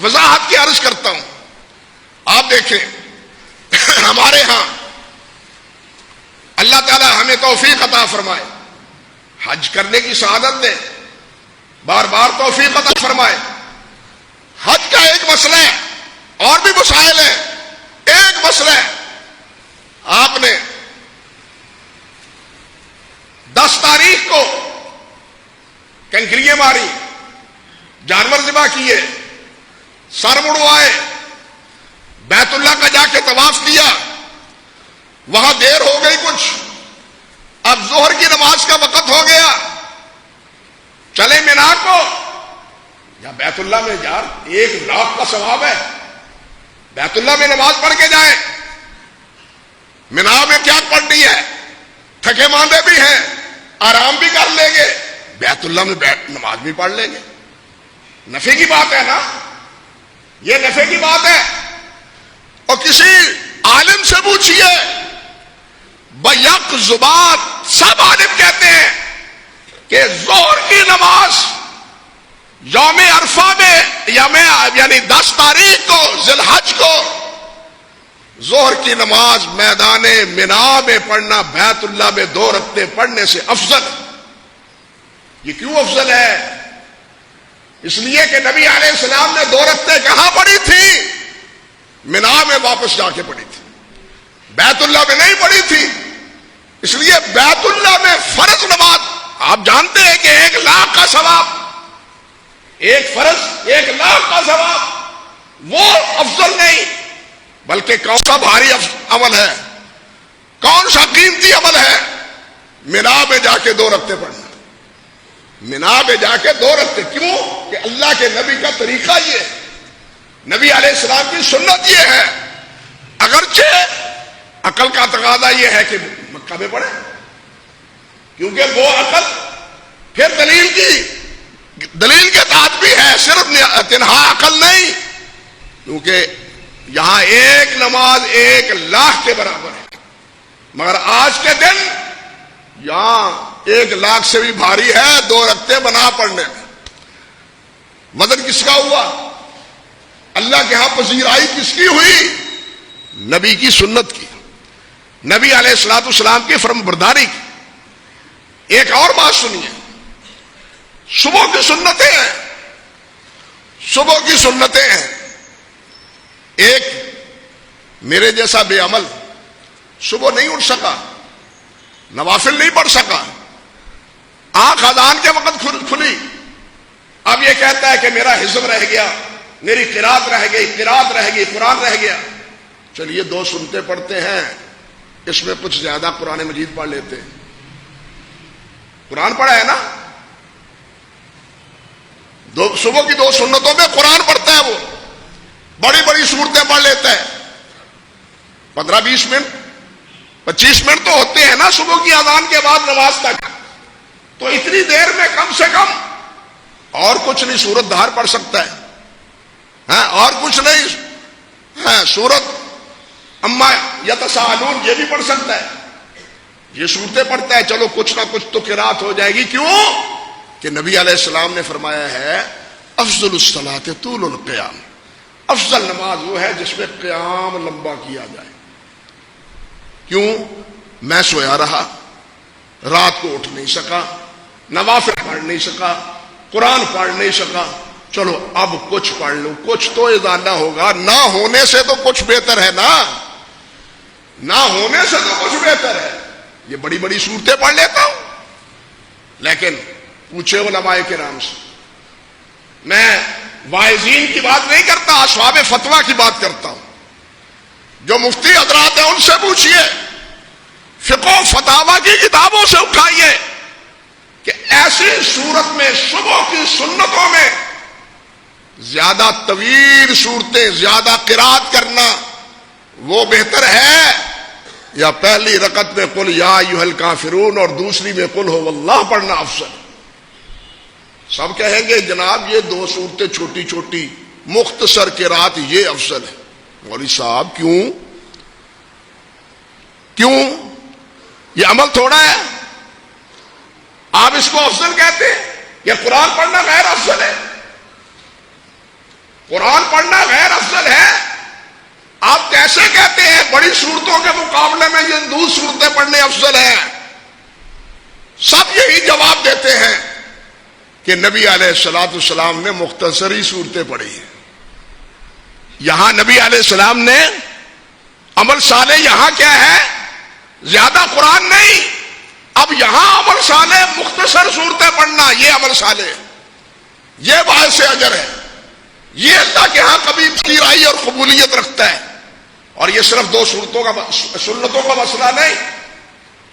وضاحت کی عرض کرتا ہوں۔ آپ دیکھیں ہمارے ہاں اللہ تعالی ہمیں توفیق عطا فرمائے، حج کرنے کی سعادت دے، بار بار توفیق عطا فرمائے۔ حج کا ایک مسئلہ ہے، اور بھی مسائل ہیں، ایک مسئلہ ہے، آپ نے 10 تاریخ کو کنکریاں ماری، جانور ذبح کیے، سر مڑوائے، بیت اللہ کا جا کے طواف کیا، وہاں دیر ہو گئی کچھ، اب ظہر کی نماز کا وقت ہو گیا، چلے مینا کو یا بیت اللہ میں یار 1,00,000 کا ثواب ہے، بیت اللہ میں نماز پڑھ کے جائیں، مینا میں کیا پڑھنی ہے، تھکے ماندے بھی ہیں، آرام بھی کر لیں گے، بیت اللہ میں نماز بھی پڑھ لیں گے، نفع کی بات ہے نا، یہ نفع کی بات ہے۔ اور کسی عالم سے پوچھئے، بیک زبان سب عالم کہتے ہیں کہ ظہر کی نماز یوم عرفہ میں یعنی 10 تاریخ کو ذی الحج کو ظہر کی نماز میدان منا میں پڑھنا بیت اللہ میں 2 رکعتیں پڑھنے سے افضل ہے۔ یہ کیوں افضل ہے؟ اس لیے کہ نبی علیہ السلام نے 2 رکعتیں کہاں پڑھی تھی؟ منا میں واپس جا کے پڑھی تھی، بیت اللہ میں نہیں پڑھی تھی۔ اس لیے بیت اللہ میں فرض نماز آپ جانتے ہیں کہ 1,00,000 کا ثواب، ایک فرض 1,00,000 کا ثواب، وہ افضل نہیں، بلکہ کون سا بھاری عمل ہے، کون سا قیمتی عمل ہے؟ منا میں جا کے 2 رکعتیں پڑھنا، منا میں جا کے 2 رکعتیں۔ کیوں؟ کہ اللہ کے نبی کا طریقہ یہ ہے، نبی علیہ السلام کی سنت یہ ہے۔ اگرچہ عقل کا تقاضا یہ ہے کہ مکہ میں پڑھیں، کیونکہ وہ عقل پھر دلیل کے تحت بھی ہے، صرف تنہا عقل نہیں، کیونکہ یہاں ایک نماز 1,00,000 کے برابر ہے، مگر آج کے دن یہاں 1,00,000 سے بھی بھاری ہے 2 رکعتیں بنا پڑھنے میں۔ وزن کس کا ہوا؟ اللہ کے ہاں پذیرائی کس کی ہوئی؟ نبی کی سنت کی، نبی علیہ الصلوۃ والسلام کی فرم برداری کی۔ ایک اور بات سنیے، صبح کی سنتیں ہیں، صبح کی سنتیں ہیں۔ ایک میرے جیسا بے عمل صبح نہیں اٹھ سکا، نوافل نہیں پڑھ سکا، آنکھ اذان کے وقت کھلی، اب یہ کہتا ہے کہ میرا حزب رہ گیا، میری قرات رہ گئی، قرآن رہ گیا۔ چلیے 2 سنتے پڑھتے ہیں، اس میں کچھ زیادہ قرآن مجید پڑھ لیتے ہیں، قرآن پڑھا ہے نا، صبح کی 2 سنتوں میں قرآن پڑھتا ہے، وہ بڑی بڑی صورتیں پڑھ لیتا ہے، 15-20 منٹ 25 منٹ تو ہوتے ہیں نا صبح کی اذان کے بعد نماز تک، تو اتنی دیر میں کم سے کم اور کچھ نہیں، سورت دہر پڑھ سکتا ہے، ہاں اور کچھ نہیں، ہاں سورت اما یتساءلون یہ بھی پڑھ سکتا ہے، یہ صورتیں پڑھتا ہے، چلو کچھ نہ کچھ تو قرات ہو جائے گی۔ کیوں؟ کہ نبی علیہ السلام نے فرمایا ہے افضل الصلاۃ طول القیام، افضل نماز وہ ہے جس میں قیام لمبا کیا جائے۔ کیوں؟ میں سویا رہا، رات کو اٹھ نہیں سکا، نوافل پڑھ نہیں سکا، قرآن پڑھ نہیں سکا، چلو اب کچھ پڑھ لوں، کچھ تو اضافہ ہوگا، نہ ہونے سے تو کچھ بہتر ہے نا، نہ ہونے سے تو کچھ بہتر ہے۔ یہ بڑی بڑی صورتیں پڑھ لیتا ہوں، لیکن پوچھے علماء کرام سے، میں واعظین کی بات نہیں کرتا، اصحاب فتویٰ کی بات کرتا ہوں، جو مفتی حضرات ہیں ان سے پوچھئے، فقہ و فتاویٰ کی کتابوں سے اٹھائیے کہ ایسی صورت میں صبح کی سنتوں میں زیادہ طویل صورتیں، زیادہ قرات کرنا وہ بہتر ہے یا پہلی رکعت میں قل یا ایھا الکافرون اور دوسری میں قل ھو اللہ پڑھنا افضل؟ سب کہیں گے جناب یہ 2 صورتیں چھوٹی چھوٹی مختصر قرات یہ افضل ہے۔ مولوی صاحب کیوں؟ یہ عمل تھوڑا ہے، آپ اس کو افضل کہتے ہیں؟ یہ قرآن پڑھنا غیر افضل ہے، قرآن پڑھنا غیر افضل ہے؟ آپ کیسے کہتے ہیں بڑی صورتوں کے مقابلے میں یہ 2 صورتیں پڑھنے افضل ہیں؟ سب یہی جواب دیتے ہیں کہ نبی علیہ الصلوۃ والسلام نے مختصری صورتیں پڑھی ہیں. یہاں نبی علیہ السلام نے عمل صالح یہاں کیا ہے؟ زیادہ قرآن نہیں. اب یہاں عمل صالح مختصر صورتیں پڑھنا یہ عمل صالح، یہ باعث اجر ہے. یہ اللہ کے ہاں کبھی پذیرائی اور قبولیت رکھتا ہے. اور یہ صرف دو صورتوں کا سنتوں کا مسئلہ نہیں.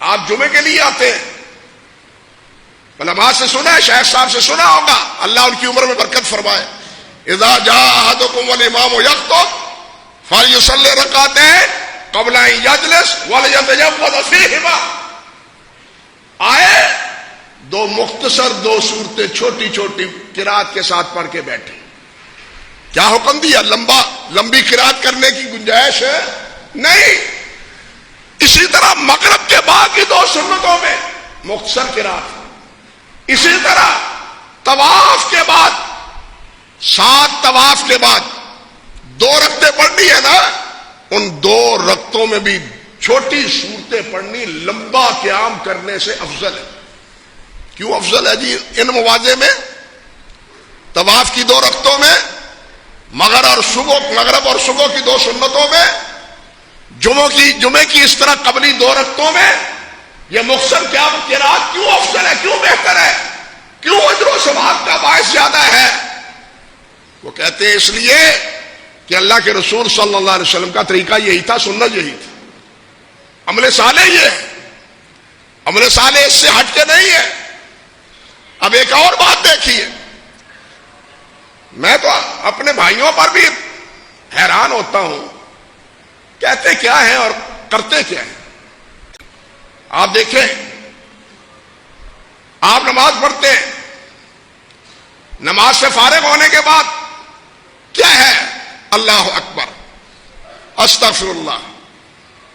آپ جمعے کے لیے آتے ہیں، علماء سے سنا ہے، شیخ صاحب سے سنا ہوگا، اللہ ان کی عمر میں برکت فرمائے. اذا جاء احدكم والامام يخطب فليصلي ركعتين قبل ان يجلس وليتجوز فيهما. آئے دو مختصر دو صورتیں چھوٹی چھوٹی قرات کے ساتھ پڑھ کے بیٹھے. کیا حکم دیا؟ لمبی قرات کرنے کی گنجائش ہے نہیں. اسی طرح مغرب کے بعد کی دو سنتوں میں مختصر قرات. اسی طرح طواف کے بعد 7 طواف کے بعد 2 رکعتیں پڑھنی ہے نا، ان 2 رکعتوں میں بھی چھوٹی صورتیں پڑھنی لمبا قیام کرنے سے افضل ہے. کیوں افضل ہے جی؟ ان مواضع میں طواف کی 2 رکعتوں میں، مغرب اور صبح کی 2 سنتوں میں، جمعے کی اس طرح قبلی 2 رکعتوں میں یہ مختصر قیام قرات کیوں افضل ہے، کیوں بہتر ہے، کیوں اجر و ثواب کا باعث زیادہ ہے؟ وہ کہتے ہیں اس لیے کہ اللہ کے رسول صلی اللہ علیہ وسلم کا طریقہ یہی تھا، سنت یہی تھی. عمل صالح یہ ہے، عمل صالح اس سے ہٹ کے نہیں ہے. اب ایک اور بات دیکھیے، میں تو اپنے بھائیوں پر بھی حیران ہوتا ہوں، کہتے کیا ہیں اور کرتے کیا ہیں. آپ دیکھیں، آپ نماز پڑھتے ہیں، نماز سے فارغ ہونے کے بعد کیا ہے؟ اللہ اکبر، استغفر اللہ،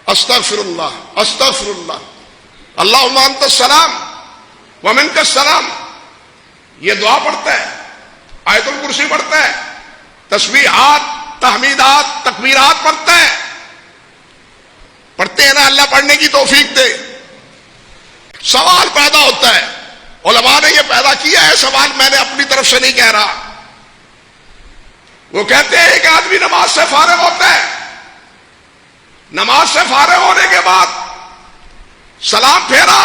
استغفر اللہ، استغفر اللہ، اللہم انت السلام ومنک السلام. یہ دعا پڑھتا ہے، آیت الکرسی پڑھتا ہے، تسبیحات، تحمیدات، تکبیرات پڑھتا ہے. پڑھتے ہیں نا؟ اللہ پڑھنے کی توفیق دے. سوال پیدا ہوتا ہے، علماء نے یہ پیدا کیا ہے سوال، میں نے اپنی طرف سے نہیں کہہ رہا. وہ کہتے ہیں ایک آدمی نماز سے فارغ ہوتا ہے، نماز سے فارغ ہونے کے بعد سلام پھیرا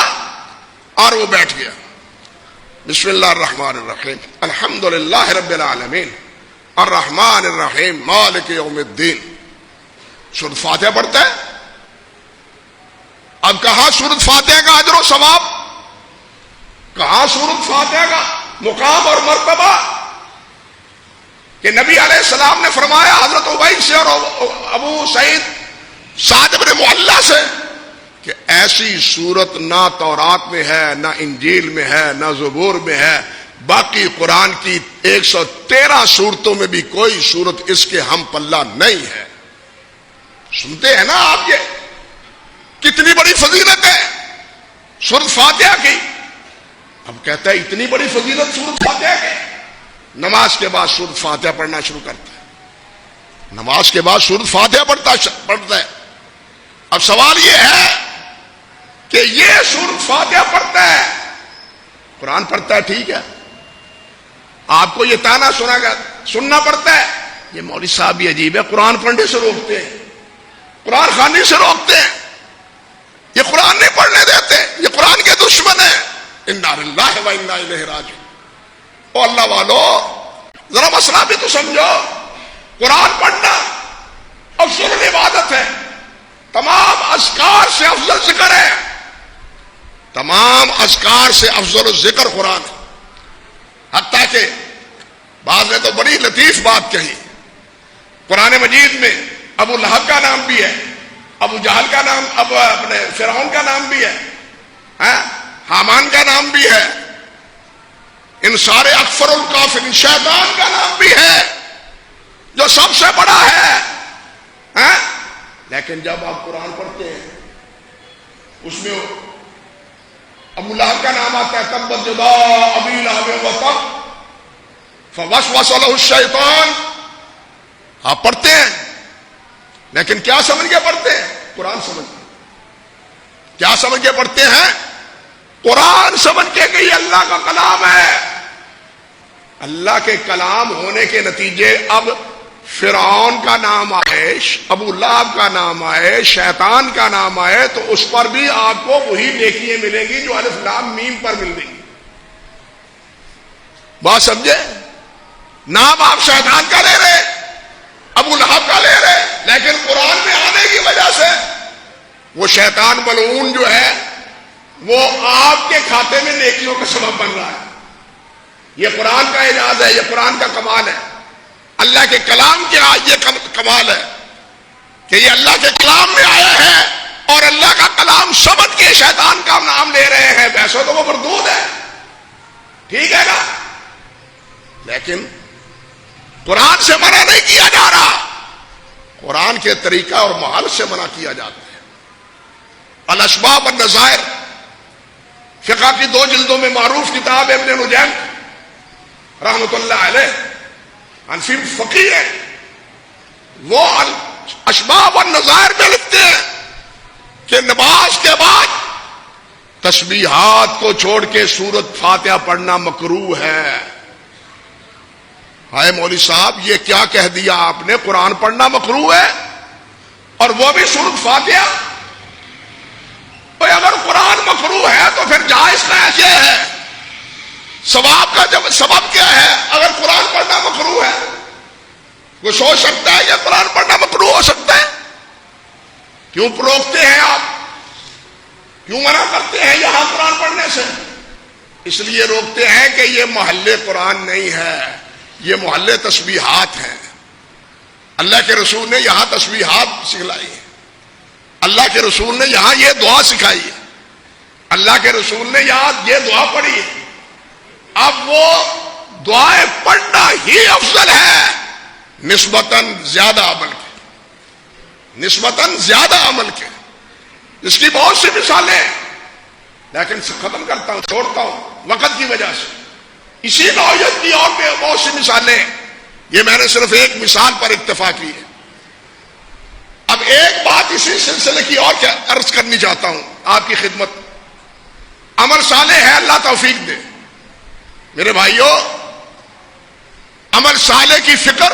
اور وہ بیٹھ گیا. بسم اللہ الرحمن الرحیم، الحمدللہ رب العالمین، الرحمن الرحیم، مالک یوم الدین. سورۃ فاتحہ پڑھتا ہے. اب کہاں سورۃ فاتحہ کا اجر و ثواب، کہاں سورۃ فاتحہ کا مقام اور مرتبہ کہ نبی علیہ السلام نے فرمایا حضرت ابی سے اور ابو سعید سعد بن معلہ سے کہ ایسی صورت نہ تورات میں ہے، نہ انجیل میں ہے، نہ زبور میں ہے، باقی قرآن کی 113 صورتوں میں بھی کوئی صورت اس کے ہم پلہ نہیں ہے. سنتے ہیں نا آپ؟ یہ کتنی بڑی فضیلت ہے سورۃ فاتحہ کی. اب کہتا ہے اتنی بڑی فضیلت سورۃ فاتحہ کی، نماز کے بعد سورۃ فاتحہ پڑھنا شروع کرتا ہے، نماز کے بعد سورۃ فاتحہ پڑھتا ہے. اب سوال یہ ہے کہ یہ سورۃ فاتحہ پڑھتا ہے، قرآن پڑھتا ہے، ٹھیک ہے، آپ کو یہ تانا سننا پڑتا ہے یہ مولوی صاحب بھی عجیب ہے، قرآن پڑھنے سے روکتے ہیں، قرآن خوانی سے روکتے ہیں، یہ قرآن نہیں پڑھنے دیتے، یہ قرآن کے دشمن ہیں. انا للہ و انا الیہ راجعون. او اللہ والو، ذرا مسئلہ بھی تو سمجھو. قرآن پڑھنا افضل عبادت ہے، تمام اذکار سے افضل ذکر ہے، تمام اذکار سے افضل ذکر قرآن ہے. حتیٰ کہ بعض نے تو بڑی لطیف بات کہی، قرآن مجید میں ابو لہب کا نام بھی ہے، ابو جہل کا نام، اپنے فرعون کا نام بھی ہے، حامان کا نام بھی ہے، ان سارے اکفر الکافرین، شیطان کا نام بھی ہے جو سب سے بڑا ہے. لیکن جب آپ قرآن پڑھتے ہیں اس میں ابو لہب کا نام آتا ہے، تبت یدا ابی لہب وتب فوسوس لہ الشیطان. آپ پڑھتے ہیں لیکن کیا سمجھ کے پڑھتے ہیں؟ قرآن سمجھ کے. کیا سمجھ کے پڑھتے ہیں؟ قرآن سمجھ کے کہ یہ اللہ کا کلام ہے. اللہ کے کلام ہونے کے نتیجے اب فرعون کا نام آئے، ابو لہب کا نام آئے، شیطان کا نام آئے، تو اس پر بھی آپ کو وہی نیکیاں ملیں گی جو الف لام میم پر مل رہی. بات سمجھے؟ نام آپ شیطان کا لے رہے، ابو لہب کا لے رہے، لیکن قرآن میں آنے کی وجہ سے وہ شیطان ملعون جو ہے وہ آپ کے کھاتے میں نیکیوں کا سبب بن رہا ہے. یہ قرآن کا اعجاز ہے، یہ قرآن کا کمال ہے. اللہ کے کلام کے یہ کمال ہے کہ یہ اللہ کے کلام میں آیا ہے اور اللہ کا کلام سمجھ کے شیطان کا نام لے رہے ہیں. ویسے تو وہ مردود ہے، ٹھیک ہے نا، لیکن قرآن سے منع نہیں کیا جا رہا، قرآن کے طریقہ اور محل سے منع کیا جاتا ہے. الاشباہ والنظائر فقہ کی 2 جلدوں میں معروف کتاب ابن نجیم رحمۃ اللہ علیہ حنفی فقیہ ہے، وہ اشباہ والنظائر میں لکھتے ہیں کہ نماز کے بعد تسبیحات کو چھوڑ کے سورۃ فاتحہ پڑھنا مکروہ ہے. ہائے مولوی صاحب، یہ کیا کہہ دیا آپ نے؟ قرآن پڑھنا مکروہ ہے اور وہ بھی سورۃ فاتحہ؟ اگر قرآن مکروہ ہے تو پھر جائز کیسے ہے؟ ثواب کا جب سبب کیا ہے اگر قرآن پڑھنا مکروہ ہے؟ وہ سوچ سکتا ہے کہ قرآن پڑھنا مکروہ ہو سکتا ہے؟ کیوں روکتے ہیں آپ؟ کیوں منع کرتے ہیں یہاں قرآن پڑھنے سے؟ اس لیے روکتے ہیں کہ یہ محل قرآن نہیں ہے، یہ محل تسبیحات ہیں. اللہ کے رسول نے یہاں تسبیحات سکھلائی ہے، اللہ کے رسول نے یہاں یہ دعا سکھائی ہے، اللہ کے رسول نے یہاں یہ دعا پڑھی ہے. اب وہ دعائیں پڑھنا ہی افضل ہے نسبتاً زیادہ عمل کے، نسبتاً زیادہ عمل کے. اس کی بہت سی مثالیں ہیں، لیکن ختم کرتا ہوں، چھوڑتا ہوں وقت کی وجہ سے. اسی نوعیت کی اور بھی بہت سی مثالیں ہیں، یہ میں نے صرف ایک مثال پر اکتفا کی ہے. اب ایک بات اسی سلسلے کی اور کیا عرض کرنی چاہتا ہوں آپ کی خدمت. عمل صالح ہے، اللہ توفیق دے. میرے بھائیوں، عمل صالح کی فکر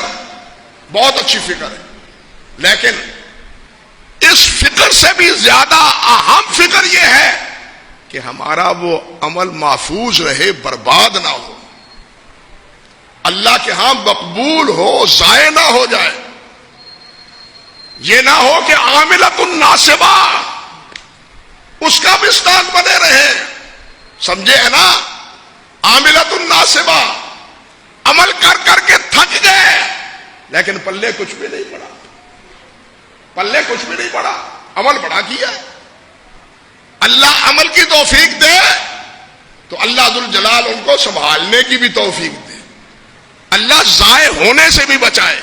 بہت اچھی فکر ہے، لیکن اس فکر سے بھی زیادہ اہم فکر یہ ہے کہ ہمارا وہ عمل محفوظ رہے، برباد نہ ہو، اللہ کے ہاں مقبول ہو، ضائع نہ ہو جائے. یہ نہ ہو کہ عاملۃ الناصبہ اس کا مصداق بنے رہے. سمجھے ہے نا؟ عاملۃ الناصبہ، عمل کر کر کے تھک گئے لیکن پلے کچھ بھی نہیں پڑا، پلے کچھ بھی نہیں پڑا. عمل بڑا کیا. اللہ عمل کی توفیق دے تو اللہ ذوالجلال ان کو سنبھالنے کی بھی توفیق دے، اللہ ضائع ہونے سے بھی بچائے.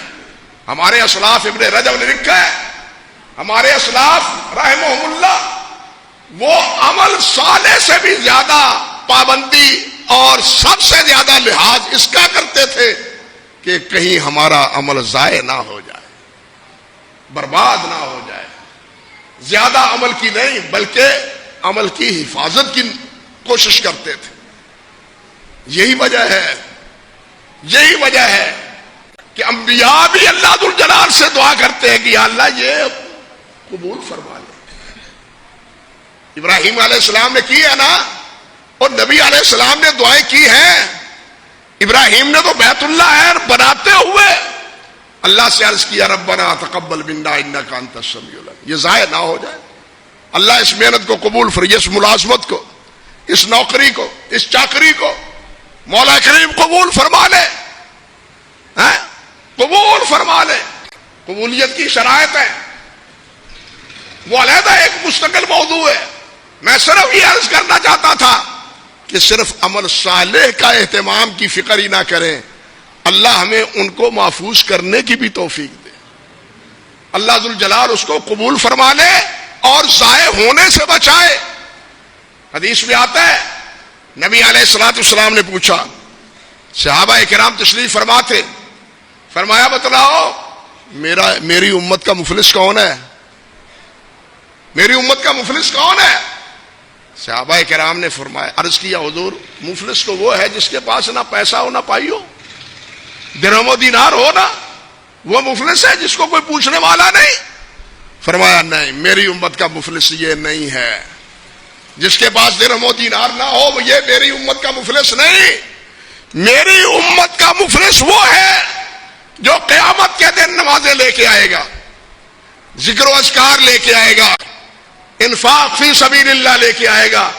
ہمارے اسلاف ابن رجب نے لکھا ہے، ہمارے اسلاف رحمہم اللہ وہ عمل صالح سے بھی زیادہ پابندی اور سب سے زیادہ لحاظ اس کا کرتے تھے کہ کہیں ہمارا عمل ضائع نہ ہو جائے، برباد نہ ہو جائے. زیادہ عمل کی نہیں بلکہ عمل کی حفاظت کی کوشش کرتے تھے. یہی وجہ ہے، یہی وجہ ہے کہ انبیاء بھی اللہ ذوالجلال سے دعا کرتے ہیں کہ یا اللہ یہ قبول فرما لے. ابراہیم علیہ السلام نے کی ہے نا، اور نبی علیہ السلام نے دعائیں کی ہیں. ابراہیم نے تو بیت اللہ بناتے ہوئے اللہ سے عرض کیا ربنا تقبل منا انک انت السمیع العلیم. یہ ضائع نہ ہو جائے، اللہ اس محنت کو قبول فرمائے، اس ملازمت کو، اس نوکری کو، اس چاکری کو مولا کریم قبول فرما لے، قبول فرما لے. قبولیت کی شرائط ہے، وہ علیحدہ ایک مستقل موضوع ہے. میں صرف یہ عرض کرنا چاہتا تھا کہ صرف عمل صالح کا اہتمام کی فکر ہی نہ کریں، اللہ ہمیں ان کو محفوظ کرنے کی بھی توفیق دے. اللہ ذوالجلال اس کو قبول فرما لے اور ضائع ہونے سے بچائے. حدیث میں آتا ہے، نبی علیہ الصلوۃ والسلام نے پوچھا، صحابہ کرام تشریف فرما تھے، فرمایا بتلاؤ میری امت کا مفلس کون ہے؟ میری امت کا مفلس کون ہے؟ صحابہ کرام نے فرمایا، عرض کیا حضور مفلس تو وہ ہے جس کے پاس نہ پیسہ ہو نہ پائی ہو، درہم و دینار ہو نا، وہ مفلس ہے جس کو کوئی پوچھنے والا نہیں؟ فرمایا نہیں، میری امت کا مفلس یہ نہیں ہے، جس کے پاس درہم و دینار نہ ہو یہ میری امت کا مفلس نہیں، میری امت کا مفلس وہ ہے جو قیامت کے دن نمازیں لے کے آئے گا، ذکر و اذکار لے کے آئے گا، انفاق فی سبیل اللہ لے کے آئے گا،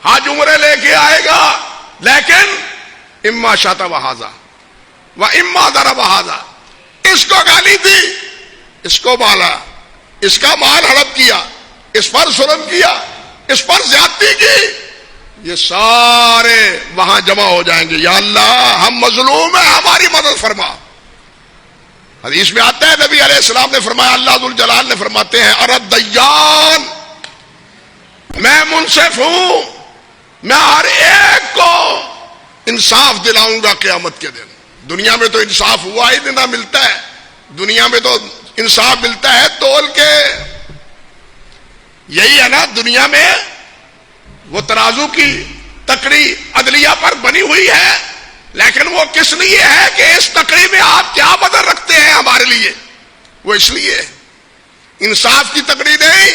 حج عمرے لے کے آئے گا، لیکن اما شاتا وہذا و اما ضرب ہذا، اس کو گالی دی، اس کو مالا، اس کا مال ہڑپ کیا، اس پر ظلم کیا، اس پر زیادتی کی، یہ سارے وہاں جمع ہو جائیں گے، یا اللہ ہم مظلوم ہیں ہماری مدد فرما۔ حدیث میں آتا ہے نبی علیہ السلام نے فرمایا، اللہ ذوالجلال نے فرماتے ہیں، ارد دیان، میں منصف ہوں، میں ہر ایک کو انصاف دلاؤں گا قیامت کے دن۔ دنیا میں تو انصاف ہوا ہی نہ ملتا ہے، دنیا میں تو انصاف ملتا ہے تول کے، یہی ہے نا دنیا میں وہ ترازو کی تکڑی عدلیہ پر بنی ہوئی ہے، لیکن وہ کس لیے ہے کہ اس تکڑی میں آپ کیا بدل رکھتے ہیں ہمارے لیے، وہ اس لیے انصاف کی تکڑی نہیں،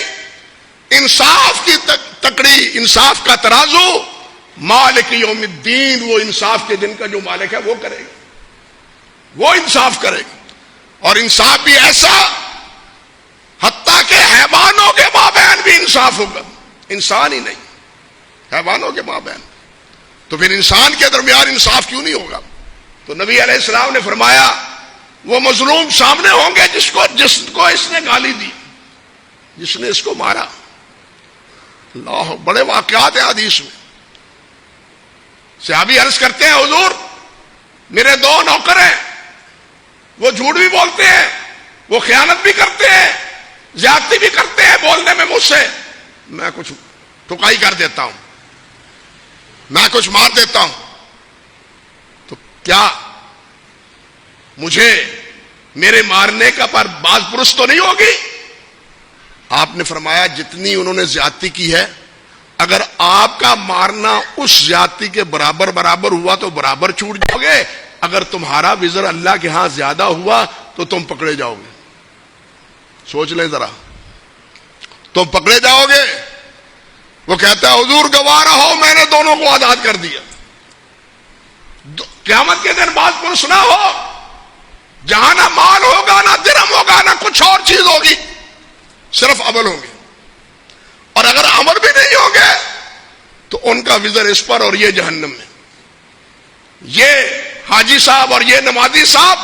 انصاف کی تکڑی، انصاف کا ترازو مالک یوم الدین، وہ انصاف کے دن کا جو مالک ہے وہ کرے گا، وہ انصاف کرے گا، اور انصاف بھی ایسا حتیٰ کہ حیوانوں کے مابین بھی انصاف ہوگا، انسان ہی نہیں حیوانوں کے مابین، تو پھر انسان کے درمیان انصاف کیوں نہیں ہوگا؟ تو نبی علیہ السلام نے فرمایا وہ مظلوم سامنے ہوں گے جس کو اس نے گالی دی، جس نے اس کو مارا۔ اللہ، بڑے واقعات ہیں حدیث میں۔ صحابی عرض کرتے ہیں حضور میرے دو نوکر ہیں، وہ جھوٹ بھی بولتے ہیں، وہ خیانت بھی کرتے ہیں، زیادتی بھی کرتے ہیں بولنے میں مجھ سے، میں کچھ ٹکائی کر دیتا ہوں، میں کچھ مار دیتا ہوں، تو کیا مجھے میرے مارنے کا پر باز پرس تو نہیں ہوگی؟ آپ نے فرمایا جتنی انہوں نے زیادتی کی ہے، اگر آپ کا مارنا اس زیادتی کے برابر برابر ہوا تو برابر چھوٹ جاؤ گے، اگر تمہارا وزر اللہ کے ہاں زیادہ ہوا تو تم پکڑے جاؤ گے۔ سوچ لیں ذرا، تم پکڑے جاؤ گے۔ وہ کہتا ہے حضور گواہ رہو میں نے دونوں کو آزاد کر دیا۔ قیامت کے دن بات پرس نہ ہو، جہاں نہ مال ہوگا نہ درہم ہوگا نہ کچھ اور چیز ہوگی، صرف عمل ہوں گے، اور اگر عمل بھی نہیں ہوں گے تو ان کا وزر اس پر اور یہ جہنم میں۔ یہ حاجی صاحب اور یہ نمازی صاحب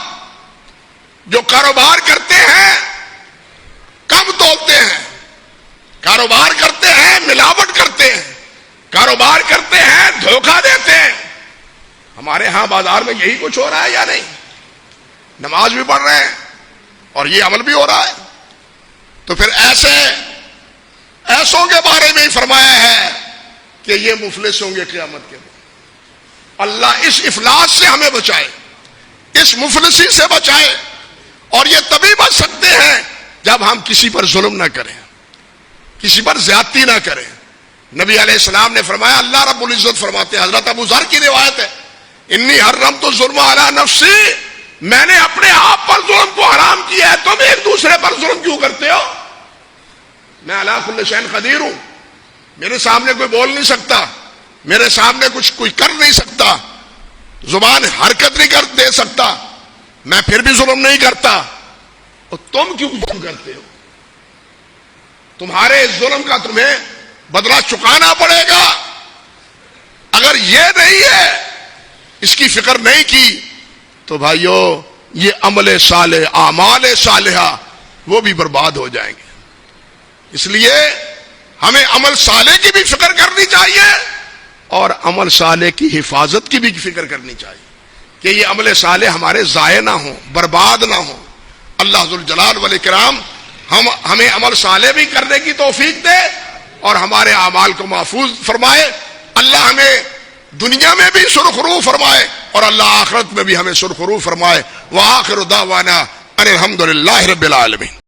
جو کاروبار کرتے ہیں کم تولتے ہیں، کاروبار کرتے ہیں ملاوٹ کرتے ہیں، کاروبار کرتے ہیں دھوکہ دیتے ہیں۔ ہمارے ہاں بازار میں یہی کچھ ہو رہا ہے یا نہیں؟ نماز بھی پڑھ رہے ہیں اور یہ عمل بھی ہو رہا ہے، تو پھر ایسوں کے بارے میں ہی فرمایا ہے کہ یہ مفلس ہوں گے قیامت کے دن۔ اللہ اس افلاس سے ہمیں بچائے، اس مفلسی سے بچائے، اور یہ تبھی بچ سکتے ہیں جب ہم کسی پر ظلم نہ کریں، کسی پر زیادتی نہ کریں۔ نبی علیہ السلام نے فرمایا، اللہ رب العزت فرماتے ہیں، حضرت ابو ذر کی روایت ہے، انی حرمت الظلم علی نفسی، میں نے اپنے آپ پر ظلم کو حرام کیا ہے، تم ایک دوسرے پر ظلم کیوں کرتے ہو؟ میں علی کل شیء قدیر ہوں، میرے سامنے کوئی بول نہیں سکتا، میرے سامنے کچھ کوئی کر نہیں سکتا، زبان حرکت نہیں کر دے سکتا، میں پھر بھی ظلم نہیں کرتا، اور تم کیوں ظلم کرتے ہو؟ تمہارے ظلم کا تمہیں بدلہ چکانا پڑے گا۔ اگر یہ نہیں ہے، اس کی فکر نہیں کی، تو بھائیو یہ عمل صالح، اعمال صالحہ وہ بھی برباد ہو جائیں گے۔ اس لیے ہمیں عمل صالح کی بھی فکر کرنی چاہیے اور عمل صالح کی حفاظت کی بھی فکر کرنی چاہیے کہ یہ عمل صالح ہمارے ضائع نہ ہوں، برباد نہ ہوں۔ اللہ ذوالجلال والاکرام ہمیں عمل صالح بھی کرنے کی توفیق دے اور ہمارے اعمال کو محفوظ فرمائے۔ اللہ ہمیں دنیا میں بھی سرخرو فرمائے اور اللہ آخرت میں بھی ہمیں سرخرو فرمائے۔ وآخر دعوانا ان الحمد للہ رب العالمین۔